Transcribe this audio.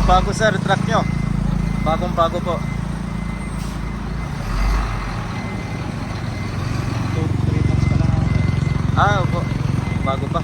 bago sir, truck nyo. Bagong bago po. 2-3 months pa lang ako. Opo. Bago pa.